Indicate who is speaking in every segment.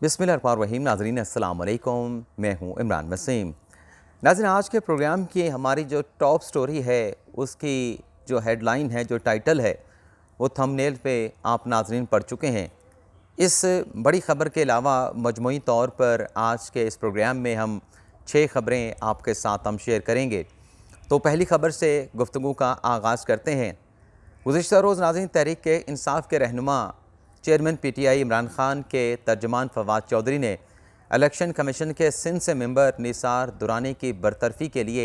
Speaker 1: बिस्मिल्लाहिर्रहमानिर्रहीम। नाज़रीन अस्सलाम वालेकुम, मैं हूँ इमरान वसीम। नाज़रीन, आज के प्रोग्राम की हमारी जो टॉप स्टोरी है उसकी जो हेडलाइन है, जो टाइटल है, वो थंबनेल पे आप नाज़रीन पढ़ चुके हैं। इस बड़ी ख़बर के अलावा मजमूई तौर पर आज के इस प्रोग्राम में हम 6 ख़बरें आपके साथ हम शेयर करेंगे। तो पहली ख़बर से गुफ्तगू का आगाज़ करते हैं। गुज़िश्ता रोज़ नाज़रीन तहरीक इंसाफ के रहनुमा चेयरमैन PTI इमरान खान के तर्जमान फवाद चौधरी ने इलेक्शन कमीशन के सिंध से मेंबर निसार दुरानी की बरतरफ़ी के लिए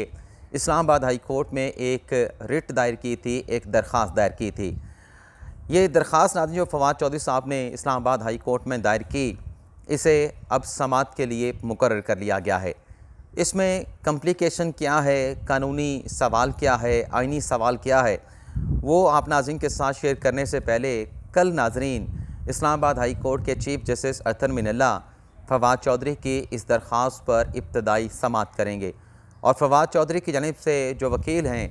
Speaker 1: इस्लामाबाद हाई कोर्ट में एक रिट दायर की थी, एक दरख्वास्त दायर की थी। ये दरख्वास्त नाज़रीन जो फवाद चौधरी साहब ने इस्लामाबाद हाई कोर्ट में दायर की, इसे अब समाअत के लिए मुकर्रर कर लिया गया है। इसमें कम्प्लिकेशन क्या है, कानूनी सवाल क्या है, आइनी सवाल क्या है, वो आप नाज़रीन के साथ शेयर करने से पहले कल नाज़रीन इस्लामाबाद हाई कोर्ट के चीफ जस्टिस अतहर मिनल्ला फवाद चौधरी की इस दरख्वास्त पर इब्तदाई समाअत करेंगे और फवाद चौधरी की जानिब से जो वकील हैं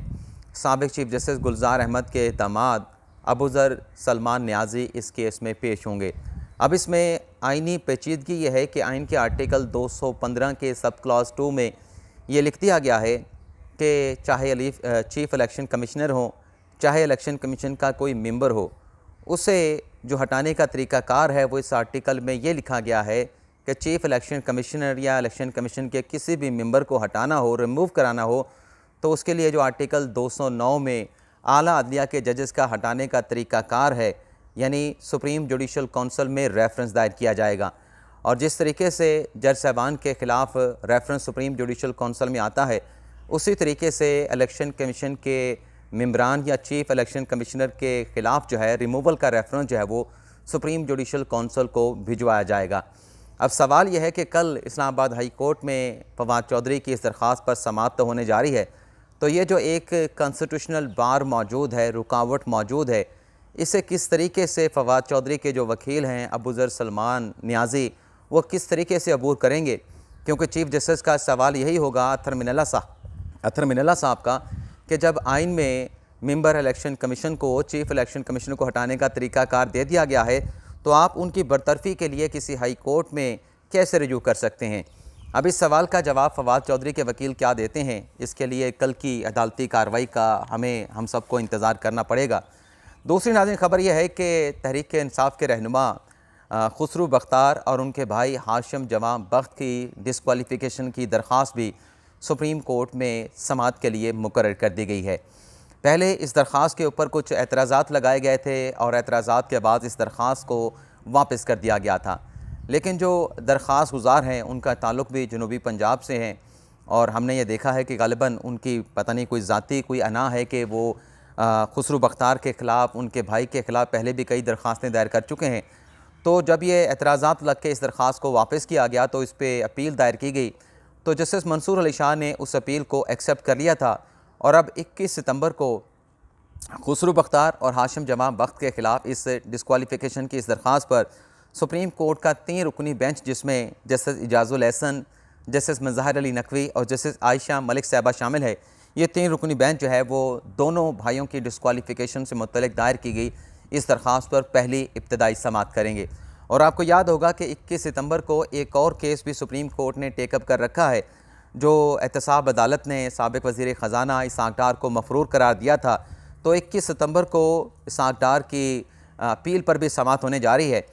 Speaker 1: साबिक़ चीफ जस्टिस गुलजार अहमद के दामाद अबूज़र सलमान न्याज़ी इस केस में पेश होंगे। अब इसमें आइनी पेचीदगी ये है कि आइन के आर्टिकल 215 के सब क्लॉज 2 में ये लिख दिया गया है कि चाहे चीफ इलेक्शन कमिश्नर हो, चाहे इलेक्शन कमीशन का कोई मेंबर हो, उसे जो हटाने का तरीक़ाकार है वो इस आर्टिकल में ये लिखा गया है कि चीफ इलेक्शन कमिश्नर या इलेक्शन कमीशन के किसी भी मेंबर को हटाना हो, रिमूव कराना हो, तो उसके लिए जो आर्टिकल 209 में आला अदलिया के जजेस का हटाने का तरीक़ाकार है, यानी सुप्रीम जुडिशल कौंसिल में रेफरेंस दायर किया जाएगा। और जिस तरीके से जज साहबान के ख़िलाफ़ रेफरेंस सुप्रीम जुडिशल कौंसिल में आता है, उसी तरीके से इलेक्शन कमीशन के मेंबरान या चीफ इलेक्शन कमिश्नर के ख़िलाफ़ जो है रिमूवल का रेफरेंस जो है वो सुप्रीम जुडिशल कौंसिल को भिजवाया जाएगा। अब सवाल यह है कि कल इस्लामाबाद हाई कोर्ट में फवाद चौधरी की इस दरख्वास्त पर समाअत तो होने जा रही है, तो ये जो एक कॉन्स्टिट्यूशनल बार मौजूद है, रुकावट मौजूद है, इसे किस तरीके से फवाद चौधरी के जो वकील हैं अबूज़र सलमान न्याज़ी, वो किस तरीके से अबूर करेंगे, क्योंकि चीफ जस्टिस का सवाल यही होगा अतहर मिनल्ला साहब का कि जब आइन में मेंबर इलेक्शन कमीशन को, चीफ इलेक्शन कमिश्नर को हटाने का तरीक़ाकार दे दिया गया है, तो आप उनकी बरतरफ़ी के लिए किसी हाई कोर्ट में कैसे रजू कर सकते हैं। अब इस सवाल का जवाब फवाद चौधरी के वकील क्या देते हैं, इसके लिए कल की अदालती कार्रवाई का हम सबको इंतज़ार करना पड़ेगा। दूसरी नाज़रीन ख़बर यह है कि तहरीक इंसाफ के रहनुमा खुसरू बख्तार और उनके भाई हाशिम जवां बख्त की डिस्क्वालिफ़िकेशन की दरख्वास्त भी सुप्रीम कोर्ट में समाअत के लिए मुकर्रर कर दी गई है। पहले इस दरख्वास्त के ऊपर कुछ एतराज़ात लगाए गए थे और एतराज़ात के बाद इस दरख्वास्त को वापस कर दिया गया था, लेकिन जो दरख्वास्त गुज़ार हैं उनका ताल्लुक़ भी जनूबी पंजाब से हैं और हमने ये देखा है कि ग़ालिबन उनकी पता नहीं कोई ज़ाती कोई अना है कि वो खुसरू बख्तार के ख़िलाफ़, उनके भाई के ख़िलाफ़ पहले भी कई दरख्वास्तें दायर कर चुके हैं। तो जब ये एतराज़ात लग के इस दरख्वास्त को वापस किया गया तो इस पर अपील दायर की गई, तो जस्टिस मंसूर अली शाह ने उस अपील को एक्सेप्ट कर लिया था और अब 21 सितंबर को खुसरू बख्तार और हाशिम जवां बख्त के ख़िलाफ़ इस डिस्क्वालिफ़िकेशन की इस दरख्वास्त पर सुप्रीम कोर्ट का 3 रुकनी बेंच, जिसमें जस्टिस इजाज़ुल एहसन, जस्टिस मज़हर अली नकवी और जस्टिस आयशा मलिक साहबा शामिल है, ये 3 रुकनी बेंच जो है वो दोनों भाइयों की डिस्क्वालिफ़िकेशन से मुतल्लिक़ दायर की गई इस दरख्वास्त पर पहली इब्तदाई समाअत करेंगे। और आपको याद होगा कि 21 सितंबर को एक और केस भी सुप्रीम कोर्ट ने टेकअप कर रखा है, जो एहतसाब अदालत ने साबिक़ वज़ीर ख़जाना इसहाक़ डार को मफ़रूर करार दिया था। तो 21 सितंबर को इसहाक़ डार की अपील पर भी समाअत होने जा रही है।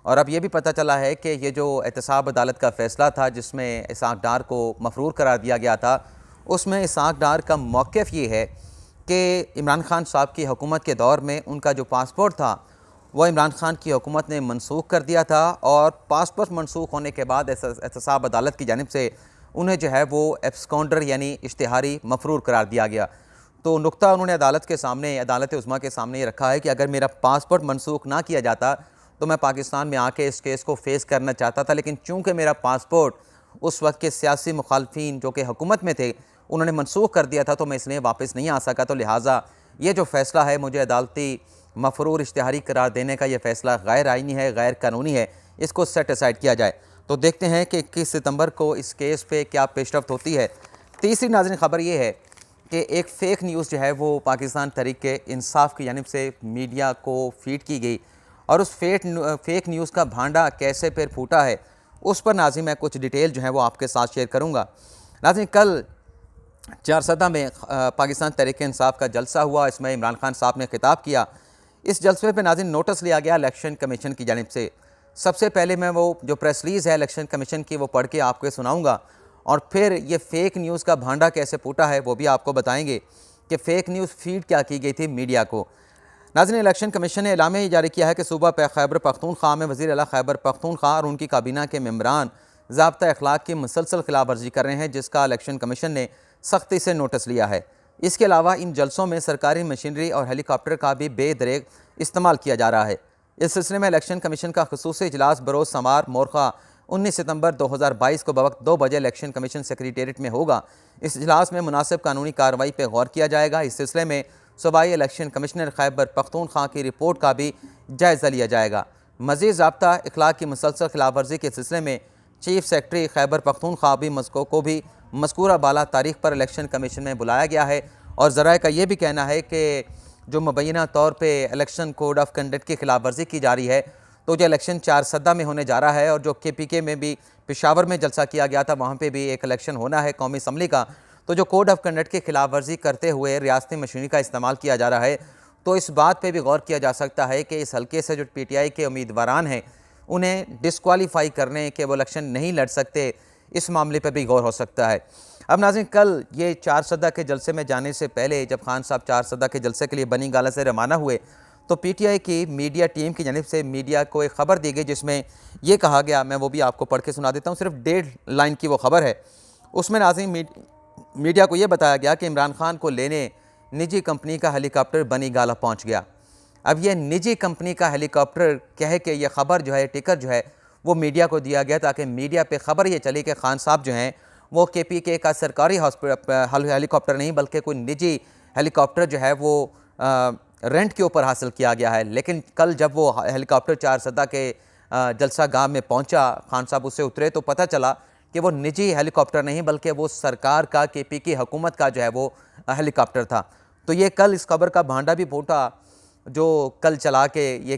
Speaker 1: और अब ये भी पता चला है कि ये जो एहतसाब अदालत का फ़ैसला था जिसमें इसहाक़ डार को मफ़रूर करार दिया गया था, उसमें इसहाक़ डार का मौक़िफ़ ये है कि इमरान खान साहब की हुकूमत के दौर में उनका जो पासपोर्ट था वह इमरान खान की हुकूमत ने मनसूख कर दिया था और पासपोर्ट मनसूख होने के बाद एहतसाब अदालत की जानिब से उन्हें जो है वो एब्सकॉन्डर यानी इश्तिहारी मफरूर करार दिया गया। तो नुक्ता उन्होंने अदालत के सामने, अदालत उज़्मा के सामने ये रखा है कि अगर मेरा पासपोर्ट मनसूख ना किया जाता तो मैं पाकिस्तान में आके इस केस को फेस करना चाहता था, लेकिन चूँकि मेरा पासपोर्ट उस वक्त के सियासी मुखालफिन जो कि हुकूमत में थे उन्होंने मनसूख कर दिया था, तो मैं इसलिए वापस नहीं आ सका। तो लिहाजा ये जो फ़ैसला है, मुझे अदालती मफरूर इश्तिहारी करार देने का ये फ़ैसला गैर आइनी है, गैर कानूनी है, इसको सेट असाइड किया जाए। तो देखते हैं कि 21 सितंबर को इस केस पे क्या पेशरफ्त होती है। तीसरी नाज़रीन ख़बर ये है कि एक फ़ेक न्यूज़ जो है वो पाकिस्तान तहरीक इंसाफ की जानिब से मीडिया को फीड की गई और उस फेक न्यूज़ का भांडा कैसे फिर फूटा है उस पर नाज़रीन मैं कुछ डिटेल जो है वो आपके साथ शेयर करूँगा। नाज़रीन कल चारसदा में पाकिस्तान तहरीक इंसाफ का जलसा हुआ, इसमें इमरान खान साहब ने खिताब किया। इस जलसे पे नाज़रीन नोटिस लिया गया इलेक्शन कमीशन की जानिब से। सबसे पहले मैं वो जो प्रेस रिलीज़ है इलेक्शन कमीशन की वो पढ़ के आपको सुनाऊँगा, और फिर ये फ़ेक न्यूज़ का भांडा कैसे फूटा है वो भी आपको बताएँगे कि फ़ेक न्यूज़ फीड क्या की गई थी मीडिया को। नाज़रीन इलेक्शन कमीशन ने एलामिया जारी किया है कि सूबा खैबर पख्तूनख्वा में वज़ीर आला खैबर पख्तूनख्वा और उनकी काबीना के मेंबरान ज़ाब्ता अखलाक की मुसलसल खिलाफ वर्जी कर रहे हैं, जिसका इलेक्शन कमीशन ने सख्ती से नोटिस लिया है। इसके अलावा इन जलसों में सरकारी मशीनरी और हेलीकॉप्टर का भी बेदरेग इस्तेमाल किया जा रहा है। इस सिलसिले में इलेक्शन कमीशन का खसूसी इजलास बरोज़ समार मोरखा 19 सितंबर 2022 को बवक्त 2 बजे इलेक्शन कमीशन सेक्रेटेरिएट में होगा। इस इजलास में मुनासिब कानूनी कार्रवाई पर गौर किया जाएगा। इस सिलसिले में सूबाई इलेक्शन कमिश्नर खैबर पख्तूनख्वा की रिपोर्ट का भी जायज़ा लिया जाएगा। मज़ीद ज़ाब्ता अखलाक की मुसलसल खिलाफ वर्जी के सिलसिले में चीफ सेक्रेटरी खैबर पख्तूनख्वा भी को भी मज़कूरा बाला तारीख पर इलेक्शन कमीशन में बुलाया गया है, और ज़राए का ये भी कहना है कि जो मुबैना तौर पे इलेक्शन कोड ऑफ कंडक्ट की खिलाफ वर्जी की जा रही है, तो जो इलेक्शन चारसदा में होने जा रहा है, और जो KPK में भी पेशावर में जलसा किया गया था वहाँ पे भी एक इलेक्शन होना है कौमी असम्बली का, तो जो कोड ऑफ कंडक्ट की खिलाफ वर्जी करते हुए रियासती मशीनरी का इस्तेमाल किया जा रहा है, तो इस बात पर भी गौर किया जा सकता है कि इस हल्के से जो PTI के उम्मीदवारान हैं उन्हें डिस्क्वालीफाई करने के वो इलेक्शन नहीं लड़ सकते, इस मामले पर भी गौर हो सकता है। अब नाज़रीन कल ये चारसदा के जलसे में जाने से पहले जब खान साहब चारसदा के जलसे के लिए बनी गाला से रवाना हुए, तो PTI की मीडिया टीम की जानिब से मीडिया को एक ख़बर दी गई जिसमें ये कहा गया, मैं वो भी आपको पढ़ के सुना देता हूँ, सिर्फ 1.5 लाइन की वो ख़बर है। उसमें नाज़रीन मीडिया को ये बताया गया कि इमरान खान को लेने निजी कंपनी का हेलीकॉप्टर बनी गाला पहुँच गया। अब ये निजी कंपनी का हेलीकॉप्टर कह के ये ख़बर जो है, टिकर जो है वो मीडिया को दिया गया, ताकि मीडिया पे ख़बर ये चली कि खान साहब जो हैं वो KPK का सरकारी हेलीकॉप्टर नहीं बल्कि कोई निजी हेलीकॉप्टर जो है वो रेंट के ऊपर हासिल किया गया है। लेकिन कल जब वो हेलीकॉप्टर चारसदा के जलसा गाह में पहुंचा, खान साहब उससे उतरे तो पता चला कि वो निजी हेलीकॉप्टर नहीं बल्कि वो सरकार का KPK हुकूमत का जो है वो हेलीकॉप्टर था। तो ये कल इस खबर का भांडा भी फूटा जो कल चला के ये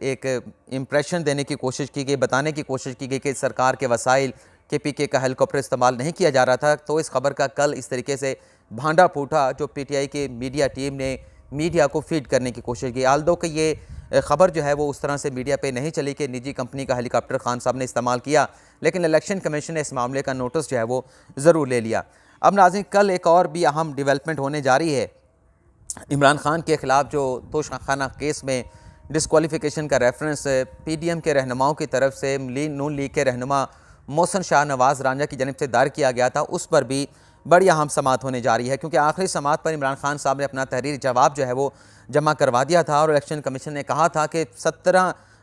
Speaker 1: एक इम्प्रेशन देने की कोशिश की गई, बताने की कोशिश की गई कि सरकार के वसाइल KPK का हेलीकॉप्टर इस्तेमाल नहीं किया जा रहा था। तो इस खबर का कल इस तरीके से भांडा फूटा जो PTI की मीडिया टीम ने मीडिया को फीड करने की कोशिश की। आल्दो कि ये ख़बर जो है वो उस तरह से मीडिया पे नहीं चली कि निजी कंपनी का हेलीकॉप्टर खान साहब ने इस्तेमाल किया, लेकिन इलेक्शन कमीशन ने इस मामले का नोटिस जो है वो ज़रूर ले लिया। अब नाज़रीन कल एक और भी अहम डेवलपमेंट होने जा रही है। इमरान खान के ख़िलाफ़ जो तोशाखाना केस में डिस्क्वालिफिकेशन का रेफरेंस PDM के रहनुमाओं की तरफ से नून लीग के रहनुमा मोहसिन शाह नवाज़ रांझा की जानिब से दायर किया गया था, उस पर भी बड़ी अहम समाअत होने जा रही है, क्योंकि आखिरी समाअत पर इमरान खान साहब ने अपना तहरीरी जवाब जो है वो जमा करवा दिया था, और इलेक्शन कमीशन ने कहा था कि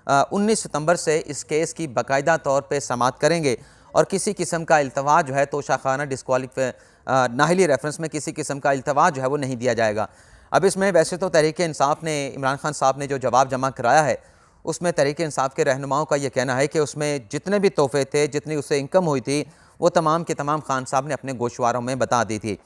Speaker 1: 19 सितंबर से इस केस की बाकायदा तौर पर समाअत करेंगे, और किसी किस्म का इल्तवा जो है तोशाखाना नाहिली रेफरेंस में किसी किस्म का इल्तवा जो है वो नहीं दिया जाएगा। अब इसमें वैसे तो तहरीक इंसाफ ने, इमरान खान साहब ने जो जवाब जमा कराया है उसमें तहरीक इंसाफ के रहनुमाओं का ये कहना है कि उसमें जितने भी तोहफे थे, जितनी उससे इनकम हुई थी, वो तमाम के तमाम खान साहब ने अपने गोशवारों में बता दी थी।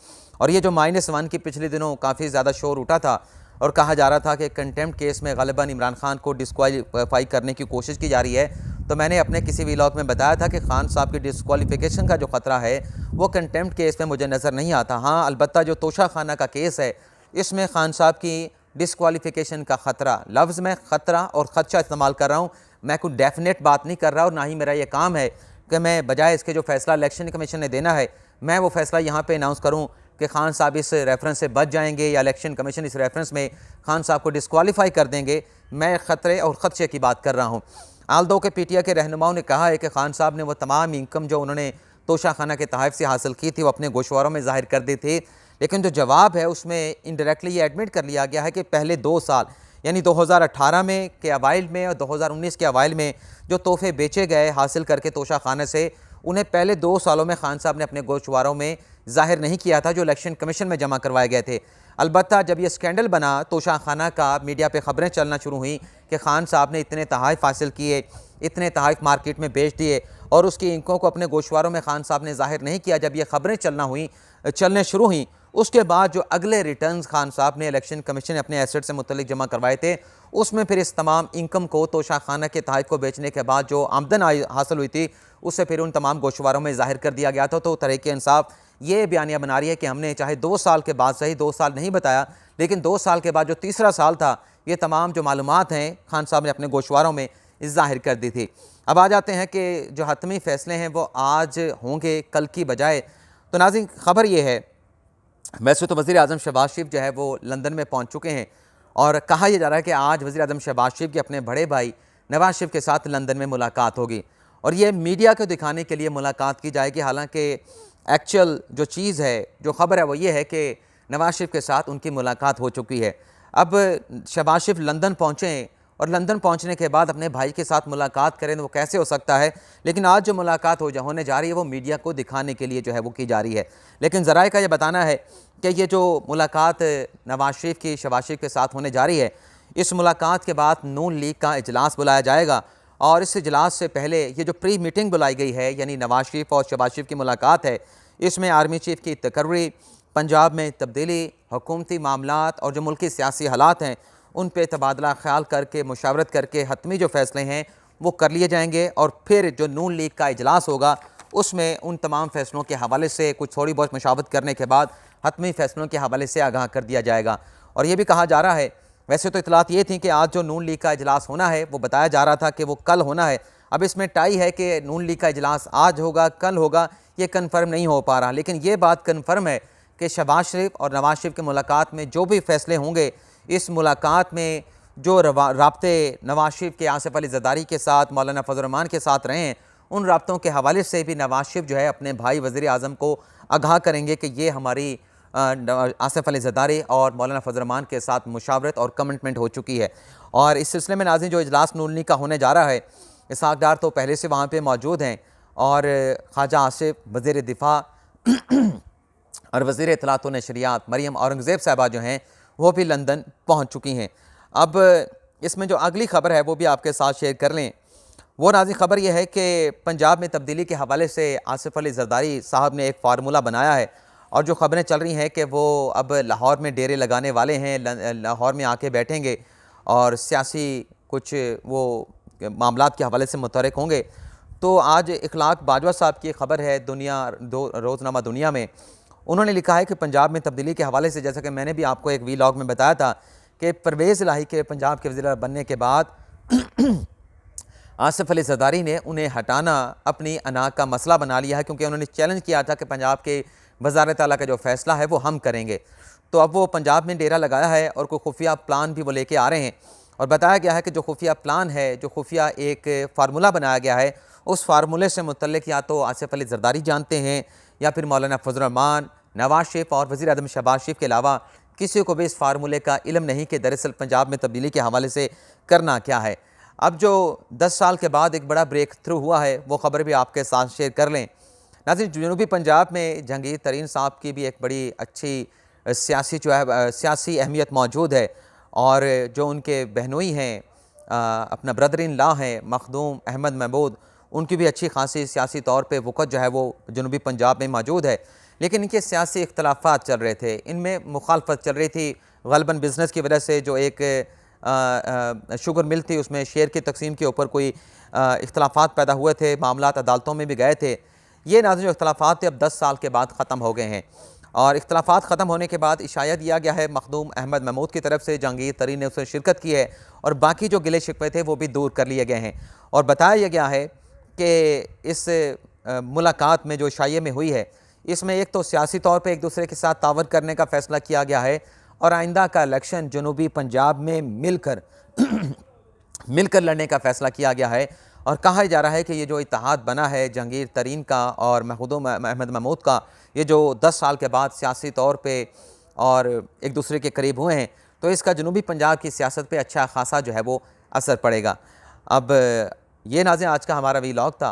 Speaker 1: और ये जो -1 की पिछले दिनों काफ़ी ज़्यादा शोर उठा था और कहा जा रहा था कि कंटेम्प्ट केस में ग़ालिबन इमरान खान को डिस्क्वालीफाई करने की कोशिश की जा रही है, तो मैंने अपने किसी व्लॉग में बताया था कि खान साहब की डिस्क्वालिफिकेशन का जो ख़तरा है वो कंटेम्प्ट केस में मुझे नज़र नहीं आता। हाँ, अलबत्ता जो तोशाखाना का केस है इसमें खान साहब की डिस्क्वालिफिकेशन का ख़तरा, लफ्ज़ में ख़तरा और ख़दशा इस्तेमाल कर रहा हूँ, मैं कोई डेफिनेट बात नहीं कर रहा, और ना ही मेरा ये काम है कि मैं बजाय इसके जो फ़ैसला इलेक्शन कमीशन ने देना है मैं वो फ़ैसला यहाँ पे अनाउंस करूँ कि खान साहब इस रेफरेंस से बच जाएंगे या इलेक्शन कमीशन इस रेफरेंस में खान साहब को डिस्क्वालीफाई कर देंगे। मैं ख़तरे और ख़दशे की बात कर रहा हूँ। आल्दो के PTI के रहनुमाओं ने कहा है कि खान साहब ने वो तमाम इनकम जो उन्होंने तोशाखाना के तहफ़ से हासिल की थी वो अपने गोशवारों में ज़ाहिर कर दी थी, लेकिन जो जवाब है उसमें इनडायरेक्टली ये एडमिट कर लिया गया है कि पहले 2 साल यानी 2018 में के अवाइल में और 2019 के अवाइल में जो तोहफे बेचे गए हासिल करके तोशाखाना से, उन्हें पहले 2 सालों में खान साहब ने अपने गोशवारों में ज़ाहिर नहीं किया था जो इलेक्शन कमीशन में जमा करवाए गए थे। अलबत्ता जब ये स्कैंडल बना तोशाखाना का, मीडिया पे ख़बरें चलना शुरू हुई कि खान साहब ने इतने तहाइफ हासिल किए, इतने तहाइफ मार्केट में बेच दिए और उसकी इंकों को अपने गोशवारों में खान साहब ने ज़ाहिर नहीं किया। जब ये ख़बरें चलने शुरू हुई उसके बाद जो अगले रिटर्न्स खान साहब ने इलेक्शन कमीशन ने अपने एसेट से मुतल्लिक जमा करवाए थे, उसमें फिर इस तमाम इनकम को तोशाखाना के तहत को बेचने के बाद जो आमदन हासिल हुई थी उससे फिर उन तमाम गोशवारों में जाहिर कर दिया गया था। तो तहरीक इंसाफ ये बयानिया बना रही है कि हमने चाहे 2 साल के बाद सही 2 साल नहीं बताया, लेकिन 2 साल के बाद जो तीसरा साल था ये तमाम जो मालूमात हैं खान साहब ने अपने गोशवारों में जाहिर कर दी थी। अब आ जाते हैं कि जो हतमी फ़ैसले हैं वो आज होंगे कल की बजाय। तो नाज़रीन ख़बर ये है, वैसे तो वज़ीर आज़म शहबाज शरीफ जो है वो लंदन में पहुंच चुके हैं और कहा यह जा रहा है कि आज वज़ीर आज़म शहबाज शरीफ के अपने बड़े भाई नवाज शरीफ के साथ लंदन में मुलाकात होगी और ये मीडिया को दिखाने के लिए मुलाकात की जाएगी। हालांकि एक्चुअल जो चीज़ है, जो ख़बर है वो ये है कि नवाज शरीफ के साथ उनकी मुलाकात हो चुकी है। अब शहबाज शरीफ लंदन पहुँचे और लंदन पहुंचने के बाद अपने भाई के साथ मुलाकात करें तो वो कैसे हो सकता है, लेकिन आज जो मुलाकात होने जा रही है वो मीडिया को दिखाने के लिए जो है वो की जा रही है। लेकिन ज़राए का ये बताना है कि ये जो मुलाकात नवाज शरीफ की शहबाज शरीफ के साथ होने जा रही है, इस मुलाकात के बाद नून लीग का इजलास बुलाया जाएगा और इस इजलास से पहले ये जो प्री मीटिंग बुलाई गई है यानी नवाज शरीफ और शहबाज शरीफ की मुलाकात है, इसमें आर्मी चीफ की तकर्री, पंजाब में तब्दीली, हुकूमती मामलात और जो मुल्की सियासी हालात हैं उन पे तबादला ख्याल करके मुशावरत करके हतमी जो फ़ैसले हैं वो कर लिए जाएंगे और फिर जो नून लीग का इजलास होगा उसमें उन तमाम फ़ैसलों के हवाले से कुछ थोड़ी बहुत मुशावरत करने के बाद हतमी फ़ैसलों के हवाले से आगाह कर दिया जाएगा। और ये भी कहा जा रहा है, वैसे तो इतलात ये थी कि आज जो नून लीग का इजलास होना है वो बताया जा रहा था कि वो कल होना है। अब इसमें टाई है कि नून लीग का इजलास आज होगा कल होगा, ये कन्फर्म नहीं हो पा रहा, लेकिन ये बात कन्फर्म है कि शहबाज शरीफ और नवाज शरीफ की मुलाकात में जो भी फ़ैसले होंगे, इस मुलाकात में जो राब्ते नवाज शरीफ के आसिफ अली ज़रदारी के साथ मौलाना फजल रहमान के साथ रहे हैं, उन राब्तों के हवाले से भी नवाज शरीफ जो है अपने भाई वज़ीर आज़म को आगाह करेंगे कि ये हमारी आसिफ अली ज़रदारी और मौलाना फजल रहमान के साथ मुशावरत और कमिटमेंट हो चुकी है। और इस सिलसिले में नाज़रीन जो इजलास नून लीग का होने जा रहा है, इसहाक डार तो पहले से वहाँ पर मौजूद हैं और ख्वाजा आसिफ वज़ीर दिफा और वज़ीर इत्तलात व नशरियात मरियम औरंगज़ेब साहिबा जो हैं वो भी लंदन पहुंच चुकी हैं। अब इसमें जो अगली ख़बर है वो भी आपके साथ शेयर कर लें। वो नाज़रीन ख़बर यह है कि पंजाब में तब्दीली के हवाले से आसिफ अली ज़रदारी साहब ने एक फार्मूला बनाया है और जो ख़बरें चल रही हैं कि वो अब लाहौर में डेरे लगाने वाले हैं, लाहौर में आके बैठेंगे और सियासी कुछ वो मामलात के हवाले से मुतहरिक होंगे। तो आज इखलाक बाजवा साहब की ख़बर है रोज़नामा दुनिया में, उन्होंने लिखा है कि पंजाब में तब्दीली के हवाले से, जैसा कि मैंने भी आपको एक वीलॉग में बताया था कि परवेज़ इलाही के पंजाब के वज़ीर बनने के बाद आसिफ अली ज़रदारी ने उन्हें हटाना अपनी अना का मसला बना लिया है, क्योंकि उन्होंने चैलेंज किया था कि पंजाब के वज़ारत आला का जो फ़ैसला है वो हम करेंगे। तो अब वो पंजाब में डेरा लगाया है और कोई खुफिया प्लान भी वो लेके आ रहे हैं और बताया गया है कि जो खुफिया प्लान है, जो खुफिया एक फार्मूला बनाया गया है, उस फार्मूले से मुतल्लिक या तो आसिफ अली ज़रदारी जानते हैं या फिर मौलाना फजल रहमान, नवाज शरीफ और वज़ीर आज़म शहबाज शरीफ के अलावा किसी को भी इस फार्मूले का इल्म नहीं कि दरअसल पंजाब में तब्दीली के हवाले से करना क्या है। अब जो 10 साल के बाद एक बड़ा ब्रेक थ्रू हुआ है वो ख़बर भी आपके साथ शेयर कर लें। नाज़रीन जनूबी पंजाब में जहांगीर तरीन साहब की भी एक बड़ी अच्छी सियासी अहमियत मौजूद है और जो उनके बहनोई हैं, अपना ब्रदर इन लॉ हैं मखदूम अहमद महमूद, उनकी भी अच्छी खासी सियासी तौर पे वक़्त जो है वो जनूबी पंजाब में मौजूद है। लेकिन इनके सियासी इख्तलाफात चल रहे थे, इनमें मुखालफत चल रही थी ग़ालिबन बिज़नेस की वजह से। जो एक शुगर मिल थी उसमें शेयर की तकसीम के ऊपर कोई इख्तलाफात पैदा हुए थे, मामलात अदालतों में भी गए थे। ये नाज़रीन जो इख्तलाफात थे अब 10 साल के बाद ख़त्म हो गए हैं और इख्तलाफात ख़त्म होने के बाद इशारा दिया गया है मखदूम अहमद महमूद की तरफ से, जहांगीर तरीन ने उसमें शिरकत की है और बाकी जो गिले शिकवे थे वो भी दूर कर लिए गए हैं। और बताया गया है कि इस मुलाकात में जो इशाये में हुई है, इसमें एक तो सियासी तौर पे एक दूसरे के साथ तावन करने का फ़ैसला किया गया है और आइंदा का इलेक्शन जनूबी पंजाब में मिलकर मिलकर लड़ने का फ़ैसला किया गया है। और कहा जा रहा है कि ये जो इत्तेहाद बना है जहांगीर तरीन का और मखदूम अहमद महमूद का, ये जो 10 साल के बाद सियासी तौर पे और एक दूसरे के करीब हुए हैं, तो इसका जनूबी पंजाब की सियासत पे अच्छा खासा जो है वो असर पड़ेगा। अब ये नाज़रीन आज का हमारा वीलॉग था,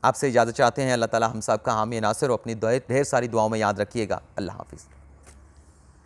Speaker 1: आपसे इजाज़त चाहते हैं। अल्लाह ताला हम सब का हामी नासिर, अपनी ढेर सारी दुआओं में याद रखिएगा। अल्लाह हाफ़िज़।